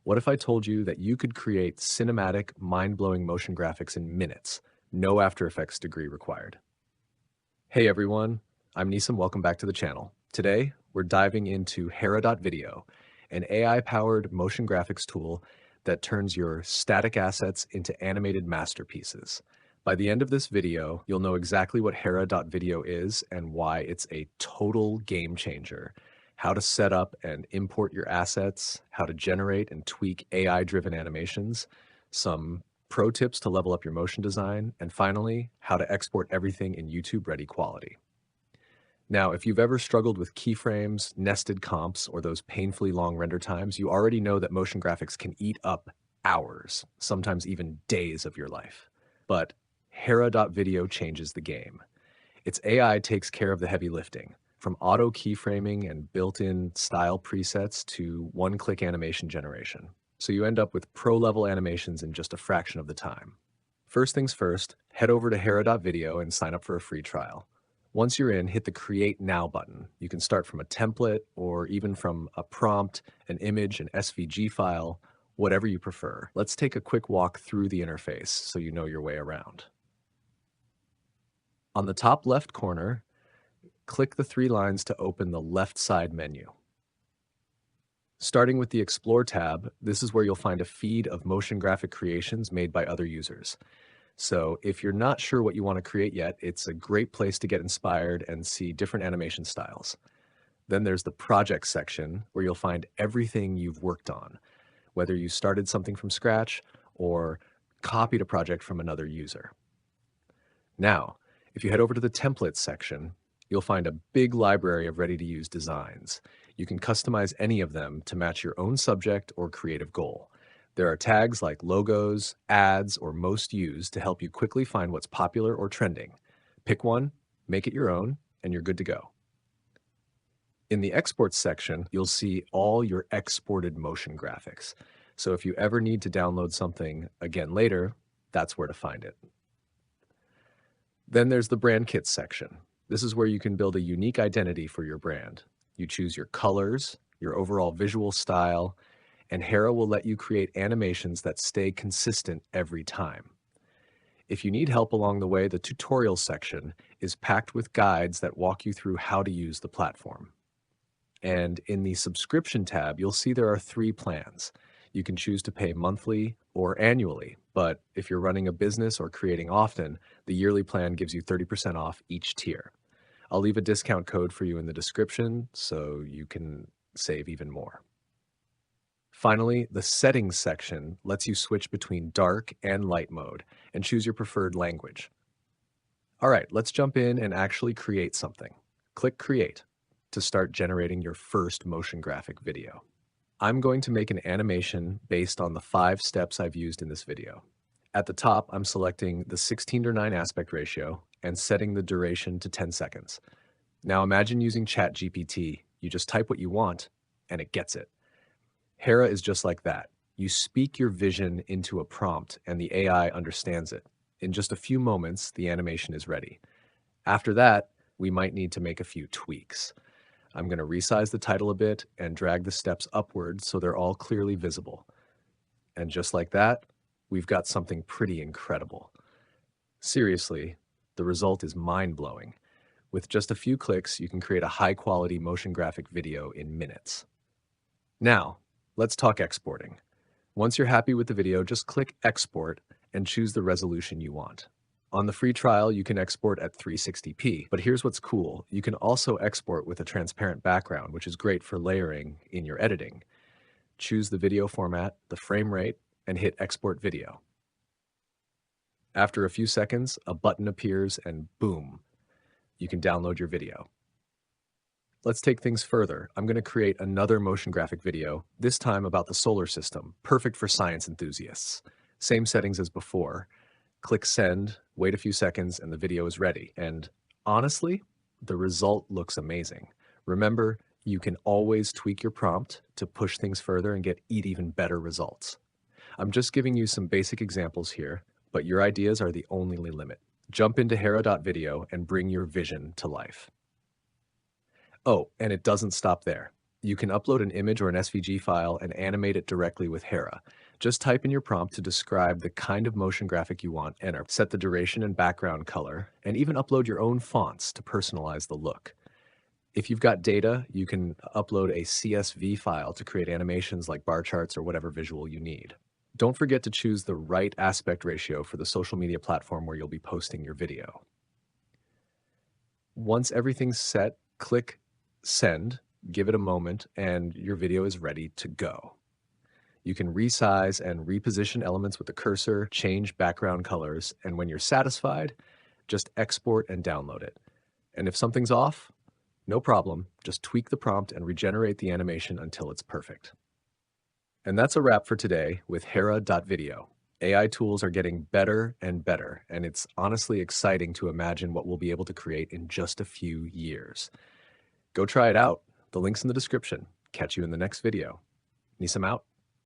What if I told you that you could create cinematic, mind-blowing motion graphics in minutes, no After Effects degree required? Hey everyone, I'm Nissam, welcome back to the channel. Today, we're diving into Hera.video, an AI-powered motion graphics tool that turns your static assets into animated masterpieces. By the end of this video, you'll know exactly what Hera.video is and why it's a total game changer, how to set up and import your assets, how to generate and tweak AI-driven animations, some pro tips to level up your motion design, and finally, how to export everything in YouTube-ready quality. Now, if you've ever struggled with keyframes, nested comps, or those painfully long render times, you already know that motion graphics can eat up hours, sometimes even days of your life. But Hera.video changes the game. Its AI takes care of the heavy lifting, from auto keyframing and built-in style presets to one-click animation generation. So you end up with pro-level animations in just a fraction of the time. First things first, head over to Hera.video and sign up for a free trial. Once you're in, hit the Create Now button. You can start from a template or even from a prompt, an image, an SVG file, whatever you prefer. Let's take a quick walk through the interface so you know your way around. On the top left corner, click the three lines to open the left side menu. Starting with the Explore tab, this is where you'll find a feed of motion graphic creations made by other users. So if you're not sure what you want to create yet, it's a great place to get inspired and see different animation styles. Then there's the Projects section, where you'll find everything you've worked on, whether you started something from scratch or copied a project from another user. Now, if you head over to the Templates section, you'll find a big library of ready-to-use designs. You can customize any of them to match your own subject or creative goal. There are tags like logos, ads, or most used to help you quickly find what's popular or trending. Pick one, make it your own, and you're good to go. In the Exports section, you'll see all your exported motion graphics. So if you ever need to download something again later, that's where to find it. Then there's the Brand Kits section. This is where you can build a unique identity for your brand. You choose your colors, your overall visual style, and Hera will let you create animations that stay consistent every time. If you need help along the way, the Tutorial section is packed with guides that walk you through how to use the platform. And in the Subscription tab, you'll see there are 3 plans. You can choose to pay monthly or annually, but if you're running a business or creating often, the yearly plan gives you 30% off each tier. I'll leave a discount code for you in the description so you can save even more. Finally, the Settings section lets you switch between dark and light mode and choose your preferred language. All right, let's jump in and actually create something. Click Create to start generating your first motion graphic video. I'm going to make an animation based on the 5 steps I've used in this video. At the top, I'm selecting the 16:9 aspect ratio and setting the duration to 10 seconds. Now imagine using ChatGPT. You just type what you want and it gets it. Hera is just like that. You speak your vision into a prompt and the AI understands it. In just a few moments, the animation is ready. After that, we might need to make a few tweaks. I'm going to resize the title a bit and drag the steps upward so they're all clearly visible. And just like that, we've got something pretty incredible. Seriously, the result is mind-blowing. With just a few clicks, you can create a high-quality motion graphic video in minutes. Now, let's talk exporting. Once you're happy with the video, just click Export and choose the resolution you want. On the free trial, you can export at 360p, but here's what's cool. You can also export with a transparent background, which is great for layering in your editing. Choose the video format, the frame rate, and hit Export Video. After a few seconds, a button appears and boom, you can download your video. Let's take things further. I'm going to create another motion graphic video, this time about the solar system, perfect for science enthusiasts. Same settings as before. Click Send, wait a few seconds, and the video is ready. And honestly, the result looks amazing. Remember, you can always tweak your prompt to push things further and get even better results. I'm just giving you some basic examples here, but your ideas are the only limit. Jump into Hera.video and bring your vision to life. Oh, and it doesn't stop there. You can upload an image or an SVG file and animate it directly with Hera. Just type in your prompt to describe the kind of motion graphic you want, enter, set the duration and background color, and even upload your own fonts to personalize the look. If you've got data, you can upload a CSV file to create animations like bar charts or whatever visual you need. Don't forget to choose the right aspect ratio for the social media platform where you'll be posting your video. Once everything's set, click send, give it a moment, and your video is ready to go. You can resize and reposition elements with the cursor, change background colors, and when you're satisfied, just export and download it. And if something's off, no problem, just tweak the prompt and regenerate the animation until it's perfect. And that's a wrap for today with Hera.video. AI tools are getting better and better, and it's honestly exciting to imagine what we'll be able to create in just a few years. Go try it out. The link's in the description. Catch you in the next video. Nissam out.